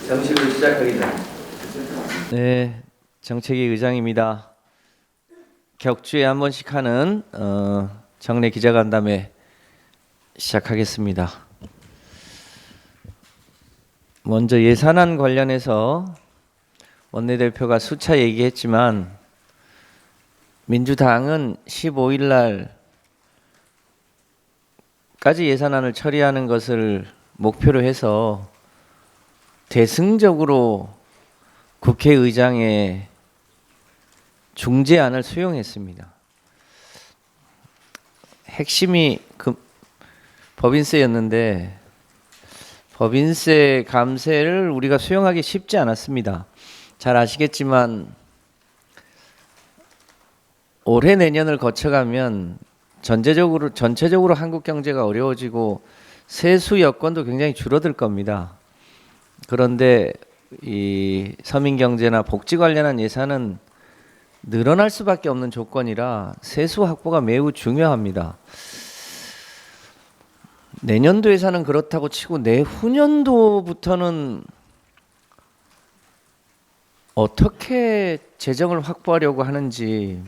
정식을 시작하기 전. 네, 정책위 의장입니다. 격주에 한 번씩 하는 정례 기자간담회 시작하겠습니다. 먼저 예산안 관련해서 원내대표가 수차 얘기했지만 민주당은 15일 날까지 예산안을 처리하는 것을 목표로 해서 대승적으로 국회의장의 중재안을 수용했습니다. 핵심이 법인세였는데 법인세 감세를 우리가 수용하기 쉽지 않았습니다. 잘 아시겠지만 올해 내년을 거쳐가면 전체적으로 한국 경제가 어려워지고 세수 여건도 굉장히 줄어들 겁니다. 그런데 이 서민 경제나 복지 관련한 예산은 늘어날 수밖에 없는 조건이라 세수 확보가 매우 중요합니다. 내년도 예산은 그렇다고 치고 내후년도부터는 어떻게 재정을 확보하려고 하는지,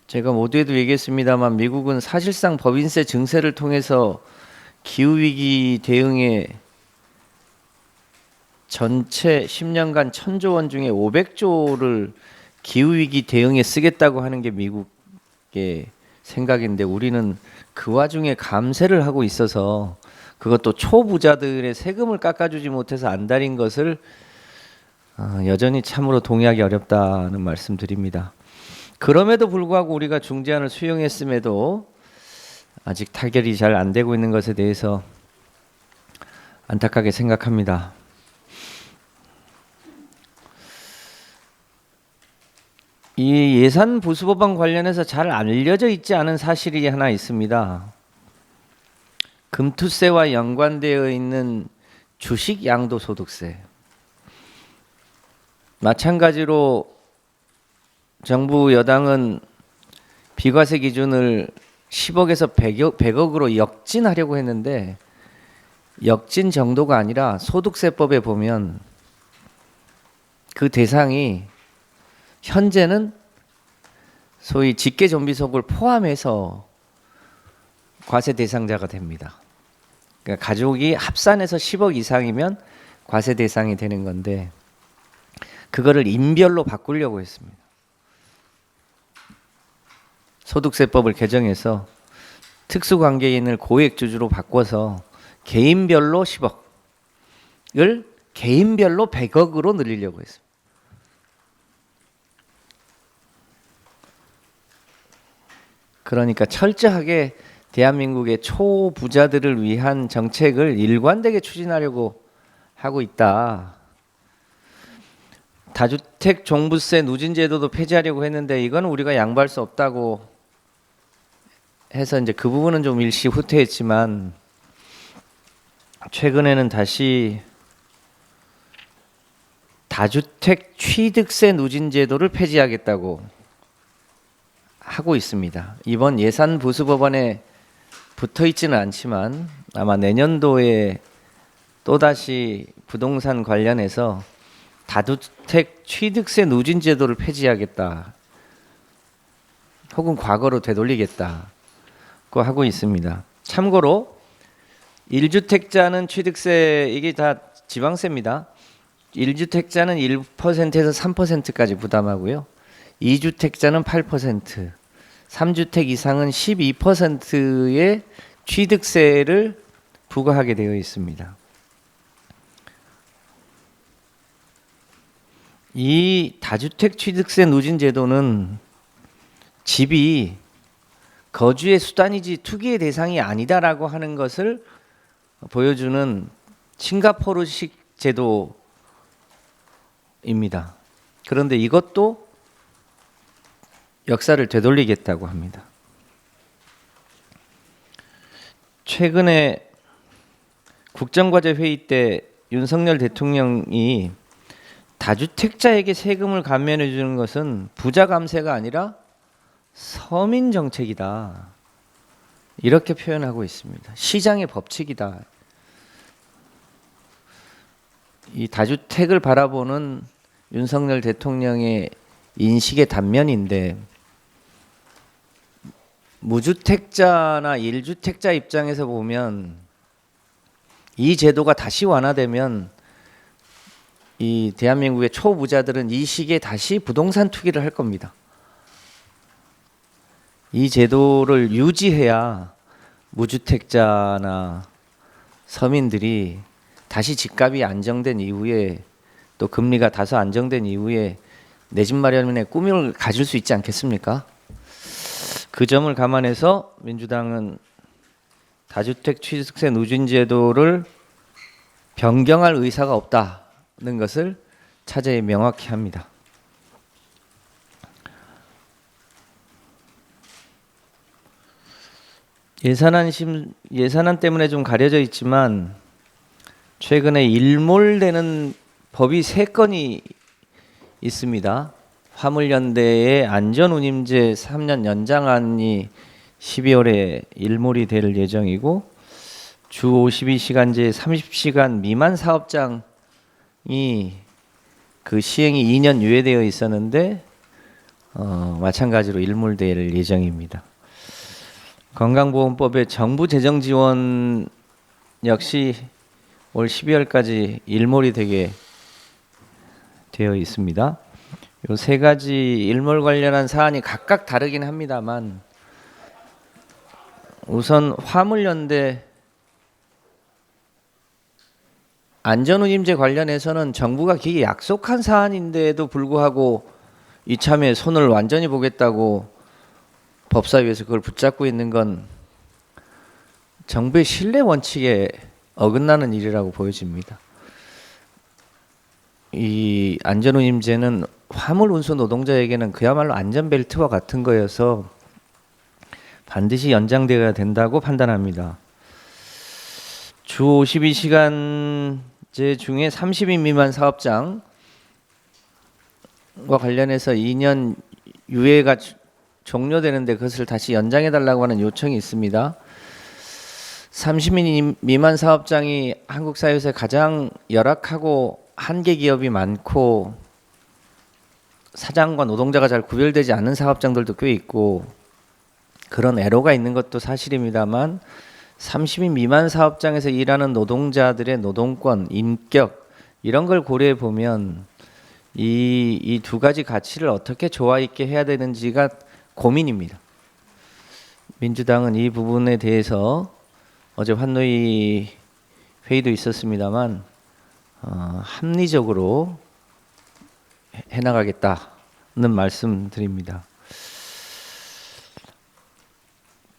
제가 모두에도 얘기했습니다만 미국은 사실상 법인세 증세를 통해서 기후위기 대응에 전체 10년간 1000조 원 중에 500조를 기후위기 대응에 쓰겠다고 하는 게 미국의 생각인데, 우리는 그 와중에 감세를 하고 있어서 그것도 초부자들의 세금을 깎아주지 못해서 안달인 것을 여전히 참으로 동의하기 어렵다는 말씀드립니다. 그럼에도 불구하고 우리가 중재안을 수용했음에도 아직 타결이 잘 안 되고 있는 것에 대해서 안타깝게 생각합니다. 이 예산 보수법안 관련해서 잘 알려져 있지 않은 사실이 하나 있습니다. 금투세와 연관되어 있는 주식 양도소득세. 마찬가지로 정부 여당은 비과세 기준을 10억에서 100억으로 역진하려고 했는데, 역진 정도가 아니라 소득세법에 보면 그 대상이 현재는 소위 직계존비속을 포함해서 과세 대상자가 됩니다. 그러니까 가족이 합산해서 10억 이상이면 과세 대상이 되는 건데, 그거를 인별로 바꾸려고 했습니다. 소득세법을 개정해서 특수관계인을 고액주주로 바꿔서 개인별로 10억을 개인별로 100억으로 늘리려고 했습니다. 그러니까 철저하게 대한민국의 초부자들을 위한 정책을 일관되게 추진하려고 하고 있다. 다주택 종부세 누진제도도 폐지하려고 했는데 이건 우리가 양보할 수 없다고 해서 이제 그 부분은 좀 일시 후퇴했지만, 최근에는 다시 다주택 취득세 누진제도를 폐지하겠다고 하고 있습니다. 이번 예산 보수법안에 붙어 있지는 않지만 아마 내년도에 또다시 부동산 관련해서 다주택 취득세 누진제도를 폐지하겠다, 혹은 과거로 되돌리겠다고 하고 있습니다. 참고로 1주택자는 취득세, 이게 다 지방세입니다. 1주택자는 1%에서 3%까지 부담하고요. 2주택자는 8%, 3주택 이상은 12%의 취득세를 부과하게 되어 있습니다. 이 다주택 취득세 누진 제도는 집이 거주의 수단이지 투기의 대상이 아니다라고 하는 것을 보여주는 싱가포르식 제도입니다. 그런데 이것도 역사를 되돌리겠다고 합니다. 최근에 국정과제 회의 때 윤석열 대통령이 다주택자에게 세금을 감면해 주는 것은 부자 감세가 아니라 서민 정책이다, 이렇게 표현하고 있습니다. 시장의 법칙이다. 이 다주택을 바라보는 윤석열 대통령의 인식의 단면인데, 무주택자나 1주택자 입장에서 보면 이 제도가 다시 완화되면 이 대한민국의 초부자들은 이 시기에 다시 부동산 투기를 할 겁니다. 이 제도를 유지해야 무주택자나 서민들이 다시 집값이 안정된 이후에, 또 금리가 다소 안정된 이후에 내 집 마련의 꿈을 가질 수 있지 않겠습니까? 그 점을 감안해서 민주당은 다주택 취득세 누진제도를 변경할 의사가 없다는 것을 차제에 명확히 합니다. 예산안 때문에 좀 가려져 있지만 최근에 일몰되는 법이 3건이 있습니다. 화물연대의 안전운임제 3년 연장안이 12월에 일몰이 될 예정이고, 주 52시간제 30시간 미만 사업장이 그 시행이 2년 유예되어 있었는데 마찬가지로 일몰될 예정입니다. 건강보험법의 정부 재정 지원 역시 올 12월까지 일몰이 되게 되어 있습니다. 이 3가지 일몰 관련한 사안이 각각 다르긴 합니다만, 우선 화물연대 안전운임제 관련해서는 정부가 기계 약속한 사안인데도 불구하고 이참에 손을 완전히 보겠다고 법사위에서 그걸 붙잡고 있는 건 정부의 신뢰 원칙에 어긋나는 일이라고 보여집니다. 이 안전운임제는 화물 운수 노동자에게는 그야말로 안전벨트와 같은 거여서 반드시 연장되어야 된다고 판단합니다. 주 52시간제 중에 30인 미만 사업장과 관련해서 2년 유예가 종료되는데 그것을 다시 연장해달라고 하는 요청이 있습니다. 30인 미만 사업장이 한국 사회에서 가장 열악하고 한계 기업이 많고 사장과 노동자가 잘 구별되지 않는 사업장들도 꽤 있고 그런 애로가 있는 것도 사실입니다만, 30인 미만 사업장에서 일하는 노동자들의 노동권, 인격 이런 걸 고려해 보면 이 2가지 가치를 어떻게 조화 있게 해야 되는지가 고민입니다. 민주당은 이 부분에 대해서 어제 환노위 회의도 있었습니다만 합리적으로 해나가겠다는 말씀드립니다.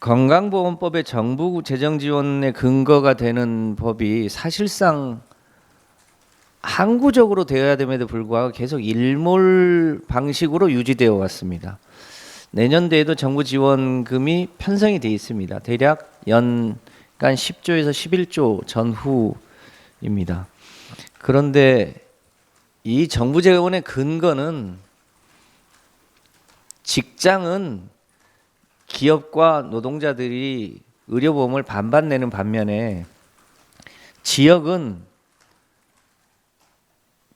건강보험법의 정부 재정 지원의 근거가 되는 법이 사실상 항구적으로 되어야 됨에도 불구하고 계속 일몰 방식으로 유지되어 왔습니다. 내년도에도 정부 지원금이 편성이 되어 있습니다. 대략 연간 10조에서 11조 전후입니다. 그런데 이 정부 재원의 근거는, 직장은 기업과 노동자들이 의료보험을 반반 내는 반면에 지역은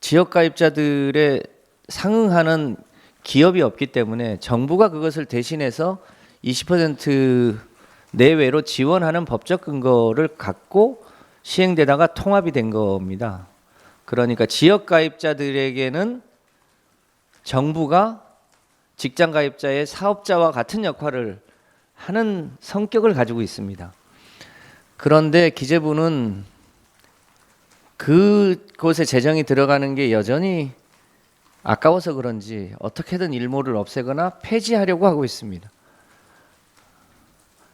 지역가입자들의 상응하는 기업이 없기 때문에 정부가 그것을 대신해서 20% 내외로 지원하는 법적 근거를 갖고 시행되다가 통합이 된 겁니다. 그러니까 지역가입자들에게는 정부가 직장가입자의 사업자와 같은 역할을 하는 성격을 가지고 있습니다. 그런데 기재부는 그곳에 재정이 들어가는 게 여전히 아까워서 그런지 어떻게든 일몰을 없애거나 폐지하려고 하고 있습니다.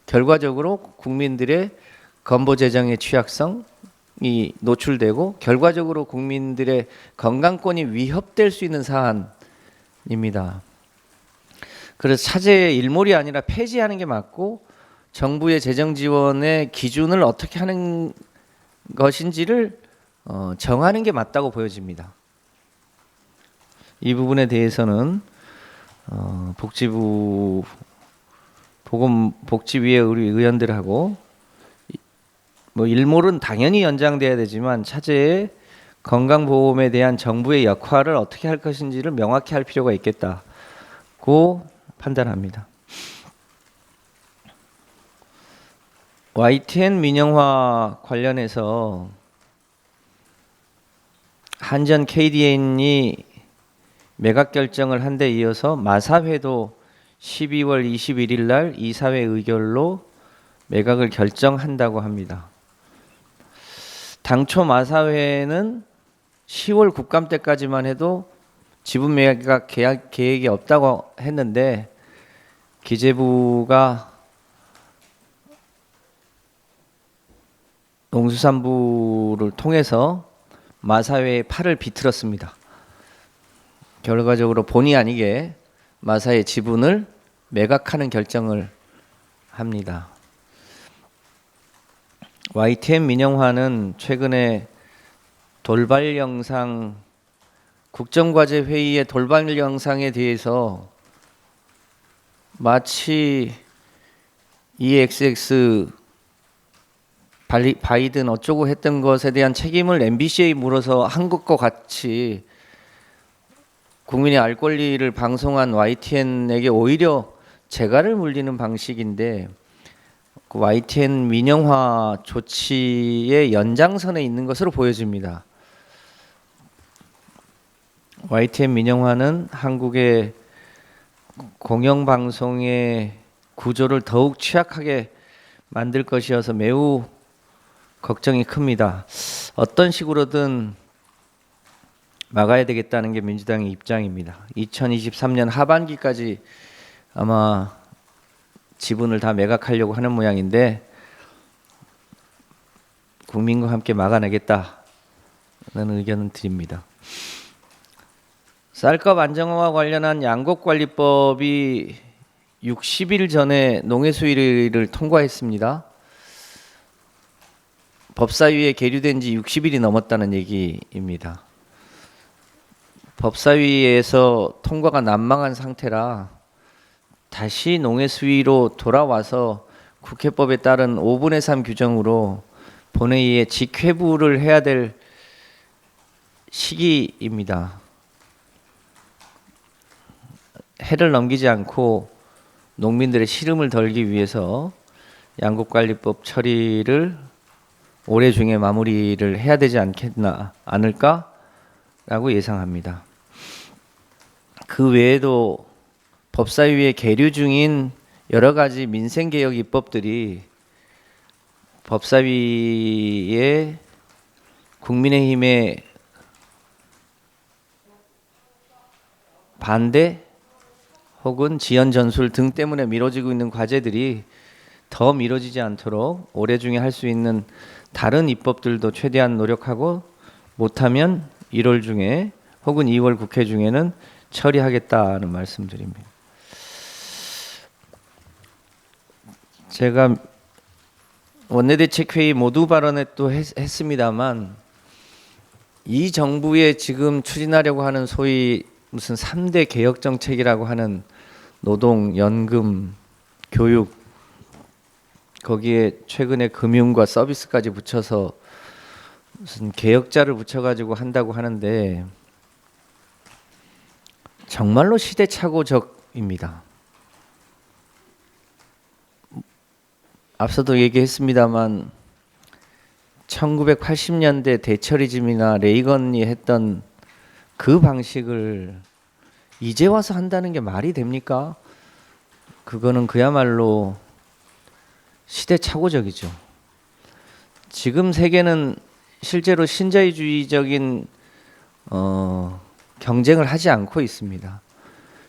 결과적으로 국민들의 건보 재정의 취약성이 노출되고 결과적으로 국민들의 건강권이 위협될 수 있는 사안입니다. 그래서 차제의 일몰이 아니라 폐지하는 게 맞고, 정부의 재정 지원의 기준을 어떻게 하는 것인지를 정하는 게 맞다고 보여집니다. 이 부분에 대해서는 복지부 보건복지위의 우리 의원들하고 뭐 일몰은 당연히 연장돼야 되지만 차제에 건강보험에 대한 정부의 역할을 어떻게 할 것인지를 명확히 할 필요가 있겠다고 판단합니다. YTN 민영화 관련해서 한전 KDN이 매각 결정을 한 데 이어서 마사회도 12월 21일 날 이사회 의결로 매각을 결정한다고 합니다. 당초 마사회는 10월 국감 때까지만 해도 지분 매각 계획이 없다고 했는데 기재부가 농수산부를 통해서 마사회의 팔을 비틀었습니다. 결과적으로 본의 아니게 마사의 지분을 매각하는 결정을 합니다. YTN 민영화는 최근에 돌발 영상, 국정과제 회의의 돌발 영상에 대해서 마치 EXX 바이든 어쩌고 했던 것에 대한 책임을 MBC에 물어서 한 것과 같이 국민의 알 권리를 방송한 YTN에게 오히려 재갈을 물리는 방식인데 그 YTN 민영화 조치의 연장선에 있는 것으로 보여집니다. YTN 민영화는 한국의 공영방송의 구조를 더욱 취약하게 만들 것이어서 매우 걱정이 큽니다. 어떤 식으로든 막아야 되겠다는 게 민주당의 입장입니다. 2023년 하반기까지 아마 지분을 다 매각하려고 하는 모양인데 국민과 함께 막아내겠다는 의견을 드립니다. 쌀값 안정화와 관련한 양곡관리법이 60일 전에 농해수위를 통과했습니다. 법사위에 계류된 지 60일이 넘었다는 얘기입니다. 법사위에서 통과가 난망한 상태라 다시 농해수위로 돌아와서 국회법에 따른 5분의 3 규정으로 본회의에 직회부를 해야 될 시기입니다. 해를 넘기지 않고 농민들의 시름을 덜기 위해서 양곡관리법 처리를 올해 중에 마무리를 해야 되지 않을까라고 예상합니다. 그 외에도 법사위에 계류 중인 여러 가지 민생개혁 입법들이 법사위에 국민의힘의 반대 혹은 지연 전술 등 때문에 미뤄지고 있는 과제들이 더 미뤄지지 않도록 올해 중에 할 수 있는 다른 입법들도 최대한 노력하고 못하면 1월 중에 혹은 2월 국회 중에는 처리하겠다는 말씀드립니다. 제가 원내대책회의 모두 발언에 또 했습니다만 이 정부의 지금 추진하려고 하는 소위 무슨 3대 개혁 정책이라고 하는 노동, 연금, 교육 거기에 최근에 금융과 서비스까지 붙여서 무슨 개혁자를 붙여가지고 한다고 하는데 정말로 시대착오적입니다. 앞서도 얘기했습니다만 1980년대 대처리즘이나 레이건이 했던 그 방식을 이제 와서 한다는 게 말이 됩니까? 그거는 그야말로 시대착오적이죠. 지금 세계는 실제로 신자유주의적인 경쟁을 하지 않고 있습니다.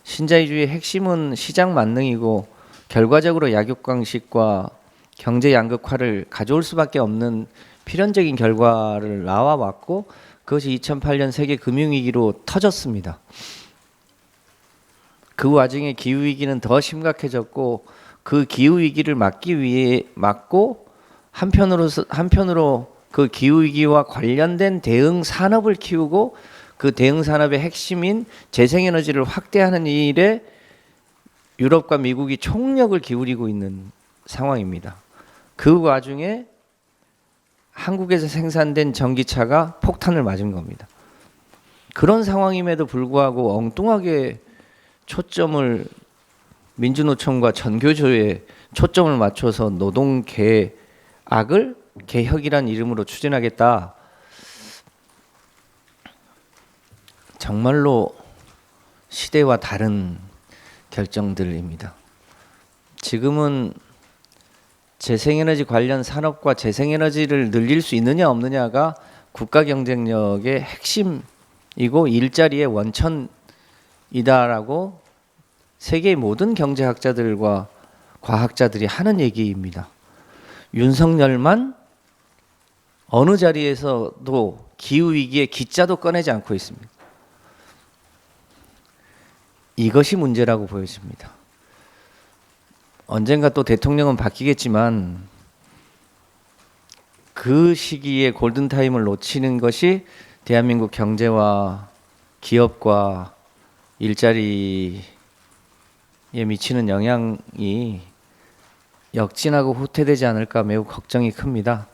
신자유주의의 핵심은 시장 만능이고 결과적으로 약육강식과 경제 양극화를 가져올 수밖에 없는 필연적인 결과를 나와왔고 그것이 2008년 세계 금융위기로 터졌습니다. 그 와중에 기후위기는 더 심각해졌고 그 기후위기를 막고 한편으로 그 기후위기와 관련된 대응 산업을 키우고 그 대응 산업의 핵심인 재생에너지를 확대하는 일에 유럽과 미국이 총력을 기울이고 있는 상황입니다. 그 와중에 한국에서 생산된 전기차가 폭탄을 맞은 겁니다. 그런 상황임에도 불구하고 엉뚱하게 초점을 민주노총과 전교조에 초점을 맞춰서 노동 계약을 개혁이란 이름으로 추진하겠다. 정말로 시대와 다른 결정들입니다. 지금은 재생에너지 관련 산업과 재생에너지를 늘릴 수 있느냐 없느냐가 국가 경쟁력의 핵심이고 일자리의 원천이다라고 세계의 모든 경제학자들과 과학자들이 하는 얘기입니다. 윤석열만 어느 자리에서도 기후위기의 기자도 꺼내지 않고 있습니다. 이것이 문제라고 보여집니다. 언젠가 또 대통령은 바뀌겠지만 그 시기에 골든타임을 놓치는 것이 대한민국 경제와 기업과 일자리에 미치는 영향이 역진하고 후퇴되지 않을까 매우 걱정이 큽니다.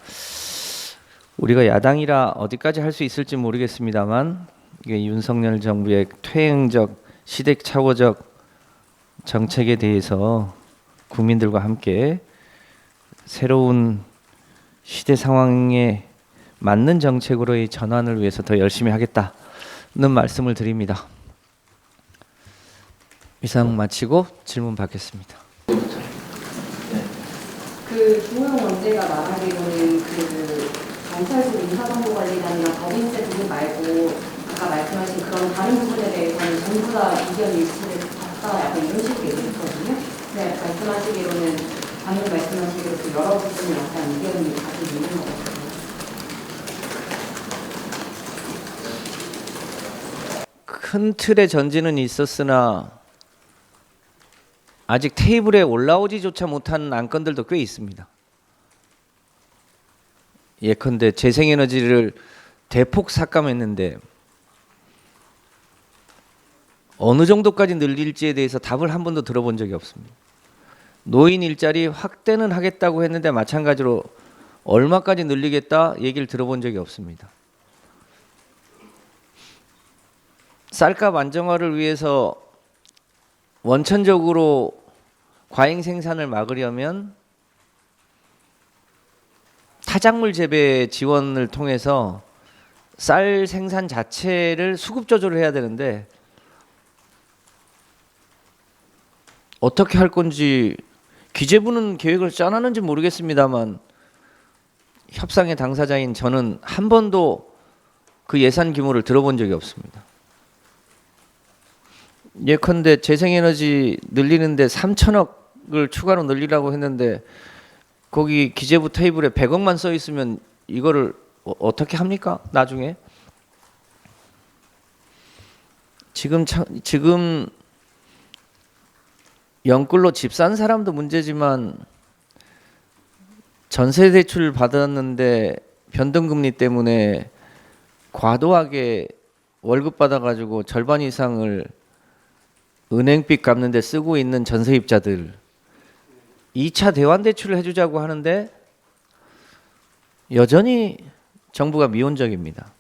우리가 야당이라 어디까지 할 수 있을지 모르겠습니다만 이게 윤석열 정부의 퇴행적 시대착오적 정책에 대해서 국민들과 함께 새로운 시대 상황에 맞는 정책으로의 전환을 위해서 더 열심히 하겠다는 말씀을 드립니다. 이상 마치고 질문 받겠습니다. 조호영 원재가 말하기로는 경찰국 인사정보관리단이나 법인세 부분 말고 아까 말씀하신 그런 다른 부분에 대해서는 전부 다 의견 일치를 갖다 약간 이런 식으로 얘기했거든요. 네, 말씀하시기로는 방금 말씀하시기로 여러 부분이 약간 의견이 가지고 있는 것 같아요. 큰 틀의 전진은 있었으나 아직 테이블에 올라오지조차 못한 안건들도 꽤 있습니다. 예컨대 재생에너지를 대폭 삭감했는데 어느 정도까지 늘릴지에 대해서 답을 한 번도 들어본 적이 없습니다. 노인 일자리 확대는 하겠다고 했는데 마찬가지로 얼마까지 늘리겠다 얘기를 들어본 적이 없습니다. 쌀값 안정화를 위해서 원천적으로 과잉 생산을 막으려면 타작물 재배 지원을 통해서 쌀 생산 자체를 수급 조절을 해야 되는데 어떻게 할 건지 기재부는 계획을 짜놨는지 모르겠습니다만 협상의 당사자인 저는 한 번도 그 예산 규모를 들어본 적이 없습니다. 예컨대 재생에너지 늘리는데 3천억을 추가로 늘리라고 했는데 거기 기재부 테이블에 100억만 써 있으면 이거를 어떻게 합니까? 나중에 지금 영끌로 집 산 사람도 문제지만 전세 대출 받았는데 변동금리 때문에 과도하게 월급 받아가지고 절반 이상을 은행빚 갚는 데 쓰고 있는 전세입자들 2차 대환대출을 해주자고 하는데 여전히 정부가 미온적입니다.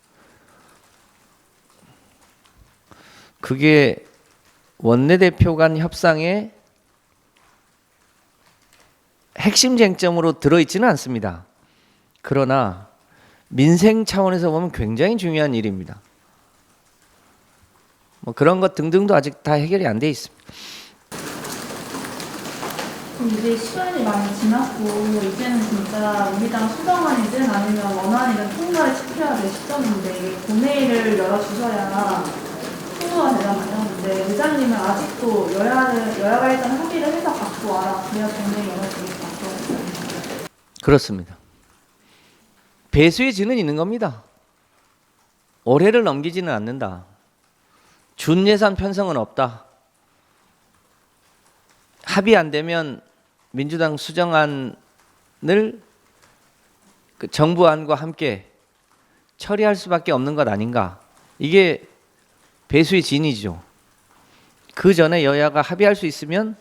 그게 원내대표 간 협상의 핵심 쟁점으로 들어있지는 않습니다. 그러나 민생 차원에서 보면 굉장히 중요한 일입니다. 뭐 그런 것 등등도 아직 다 해결이 안 돼 있습니다. 이제 시간이 많이 지났고 이제는 진짜 우리당 수정안이든 아니면 원안이든 통과를 지켜야 될 시점인데 본회의를 열어주셔야 통과가 되잖아요. 근데 의장님은 아직도 여야가 일단 합의를 해서 갖고 와라. 그래야 본회의 열어주길 바라고. 그렇습니다. 배수의 진은 있는 겁니다. 올해를 넘기지는 않는다. 준예산 편성은 없다. 합의 안 되면 민주당 수정안을 그 정부안과 함께 처리할 수밖에 없는 것 아닌가. 이게 배수의 진이죠. 그 전에 여야가 합의할 수 있으면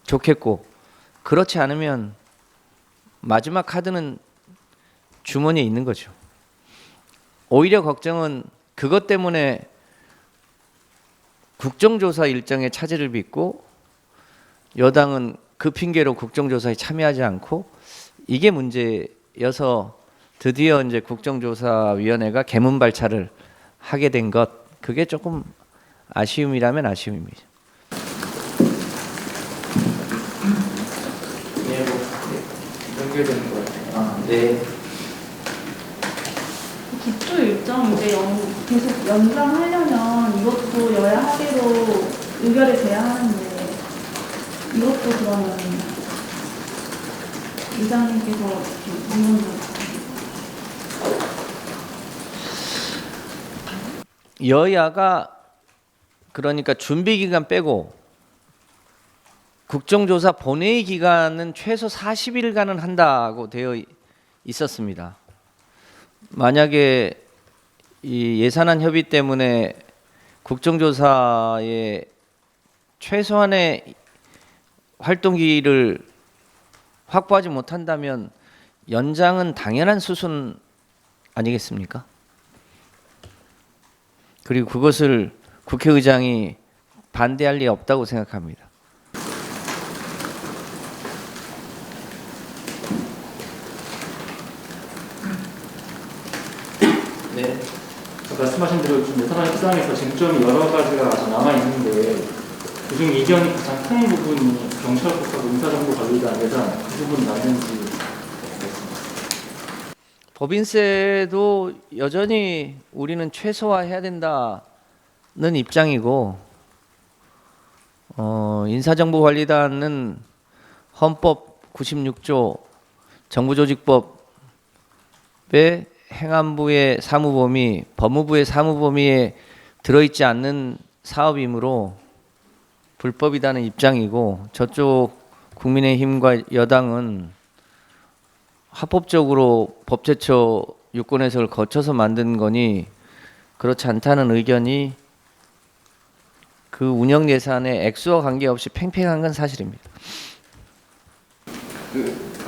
좋겠고 그렇지 않으면 마지막 카드는 주머니에 있는 거죠. 오히려 걱정은 그것 때문에 국정조사 일정에 차질을 빚고 여당은 그 핑계로 국정조사에 참여하지 않고 이게 문제여서 드디어 이제 국정조사위원회가 개문발차를 하게 된 것, 그게 조금 아쉬움이라면 아쉬움입니다. 네, 연결되는 거 같아요. 네. 기초 일정 이제 계속 연장하려면 이것도 여야 합의로 의결이 돼야 하는데 이것도 그러면 의장님께서 문건 좀 여야가 그러니까 준비 기간 빼고 국정조사 본회의 기간은 최소 40일간은 한다고 되어 있었습니다. 만약에 이 예산안 협의 때문에 국정조사의 최소한의 활동기를 확보하지 못한다면 연장은 당연한 수순 아니겠습니까? 그리고 그것을 국회의장이 반대할 리 없다고 생각합니다. 네. 말씀하신 대로 좀 예산안 협상에서 쟁점이 여러 가지가 아직 남아 있는데 그중 이견이 가장 큰 부분이 경찰국하고 인사정보관리단 예산 그 부분 맞는지 모르겠습니다. 법인세도 여전히 우리는 최소화해야 된다는 입장이고, 인사정보관리단은 헌법 96조 정부조직법의 행안부의 사무범위, 법무부의 사무범위에 들어있지 않는 사업이므로 불법이라는 입장이고, 저쪽 국민의힘과 여당은 합법적으로 법제처 유권 해석을 거쳐서 만든 거니 그렇지 않다는 의견이 그 운영 예산의 액수와 관계없이 팽팽한 건 사실입니다.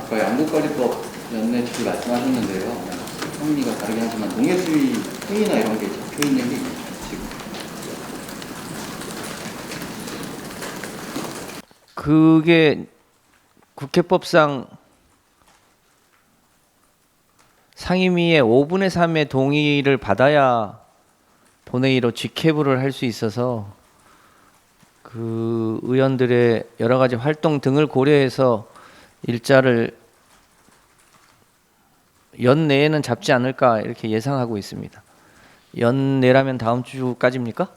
아까 양국관리법 연내 주기 말씀하셨는데요. 성미가 다르긴 하지만 농해수위 회의나 이런 게 적혀 있는 게 지금 그게 국회법상 상임위의 5분의 3의 동의를 받아야 본회의로 직회부를 할 수 있어서 그 의원들의 여러 가지 활동 등을 고려해서 일자를 연내에는 잡지 않을까 이렇게 예상하고 있습니다. 연내라면 다음 주까지입니까?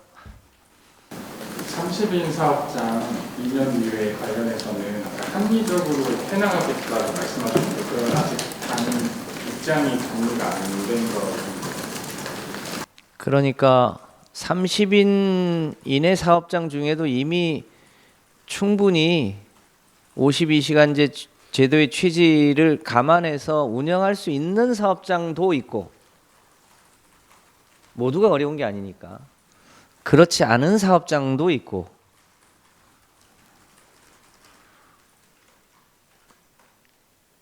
30인 사업장 2년 뒤에 관련해서는 아까 합리적으로 해나가겠다고 말씀하셨는데 그건 아직 입장이 정리가 안 된 거. 그러니까 30인 이내 사업장 중에도 이미 충분히 52시간제 제도의 취지를 감안해서 운영할 수 있는 사업장도 있고, 모두가 어려운 게 아니니까 그렇지 않은 사업장도 있고,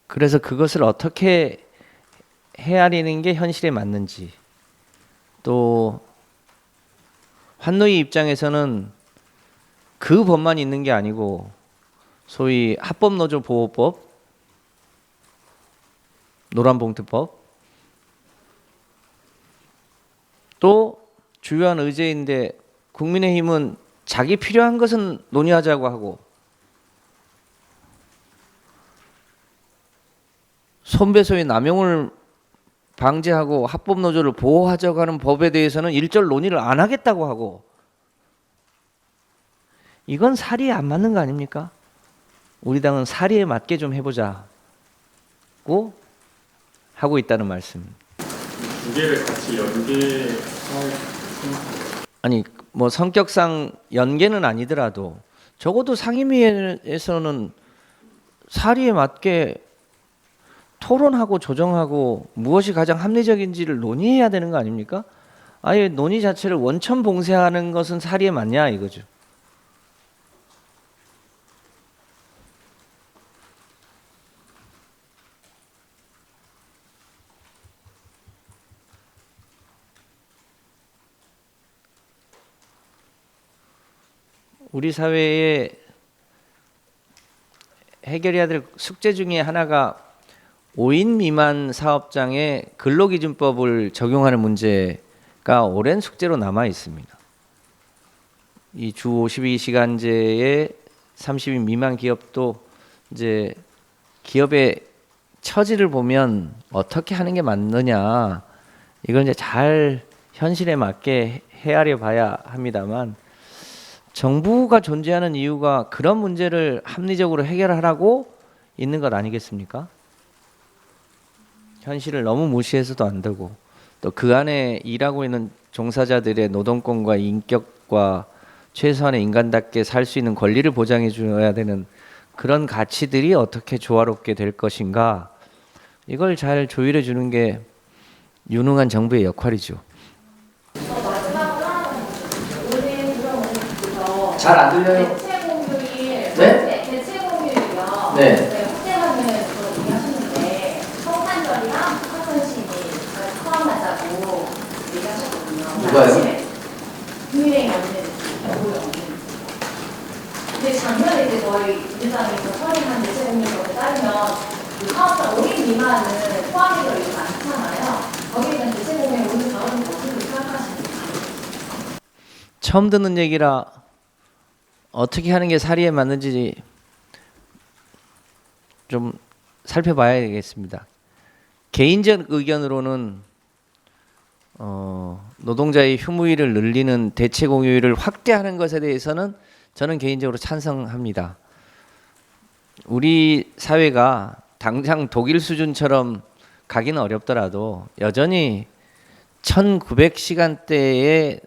그래서 그것을 어떻게 헤아리는 게 현실에 맞는지, 또 환노위 입장에서는 그 법만 있는 게 아니고 소위 합법노조보호법, 노란봉투법, 또 주요한 의제인데 국민의힘은 자기 필요한 것은 논의하자고 하고 손배소의 남용을 방지하고 합법노조를 보호하자고 하는 법에 대해서는 일절 논의를 안 하겠다고 하고, 이건 사리에 안 맞는 거 아닙니까? 우리 당은 사리에 맞게 좀 해보자고 하고 있다는 말씀. 두 개를 같이 연계할 생각. 아니 뭐 성격상 연계는 아니더라도 적어도 상임위에서는 사리에 맞게 토론하고 조정하고 무엇이 가장 합리적인지를 논의해야 되는 거 아닙니까? 아예 논의 자체를 원천 봉쇄하는 것은 사리에 맞냐 이거죠. 우리 사회에 해결해야 될 숙제 중에 하나가 5인 미만 사업장에 근로기준법을 적용하는 문제가 오랜 숙제로 남아 있습니다. 이 주 52시간제에 30인 미만 기업도 이제 기업의 처지를 보면 어떻게 하는 게 맞느냐, 이걸 이제 잘 현실에 맞게 헤아려 봐야 합니다만, 정부가 존재하는 이유가 그런 문제를 합리적으로 해결하라고 있는 것 아니겠습니까? 현실을 너무 무시해서도 안 되고, 또 그 안에 일하고 있는 종사자들의 노동권과 인격과 최소한의 인간답게 살 수 있는 권리를 보장해 줘야 되는 그런 가치들이 어떻게 조화롭게 될 것인가, 이걸 잘 조율해 주는 게 유능한 정부의 역할이죠. 잘 안 들려요. 대체 공휴일, 네? 대체 공휴일이요. 네. 확대하는 그런 얘기하셨는데 성탄절이랑 사천신이 포함하자고 얘기하셨거든요. 누가요? 국민의힘 원내대표. 근데 작년에 이제 저희 민주당에서 처리한 대체 공휴일법에 따르면 그 사업자 5인 미만은 포함이 되어 있지 않잖아요. 거기에 대한 대체 공휴일 오늘 나오는 거 어떻게 생각하십니까? 처음 듣는 얘기라 어떻게 하는 게 사리에 맞는지 좀 살펴봐야 되겠습니다. 개인적 의견으로는 노동자의 휴무일을 늘리는 대체 공휴일을 확대하는 것에 대해서는 저는 개인적으로 찬성합니다. 우리 사회가 당장 독일 수준처럼 가기는 어렵더라도 여전히 1900시간대의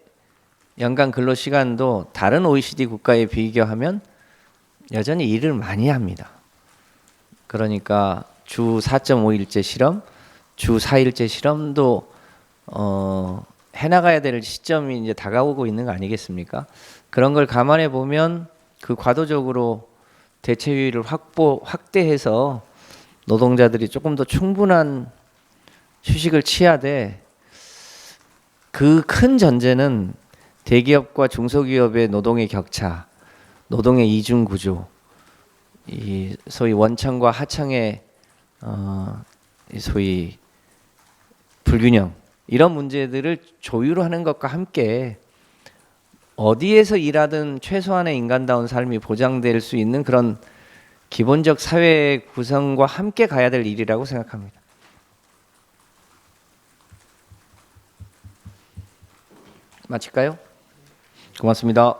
연간 근로시간도 다른 OECD 국가에 비교하면 여전히 일을 많이 합니다. 그러니까 주 4.5일제 실험, 주 4일제 실험도 해나가야 될 시점이 이제 다가오고 있는 거 아니겠습니까? 그런 걸 감안해 보면 그 과도적으로 대체휴일을 확대해서 노동자들이 조금 더 충분한 휴식을 취하되, 그 큰 전제는 대기업과 중소기업의 노동의 격차, 노동의 이중 구조, 이 소위 원청과 하청의 소위 불균형, 이런 문제들을 조율하는 것과 함께 어디에서 일하든 최소한의 인간다운 삶이 보장될 수 있는 그런 기본적 사회 구성과 함께 가야 될 일이라고 생각합니다. 마칠까요? 고맙습니다.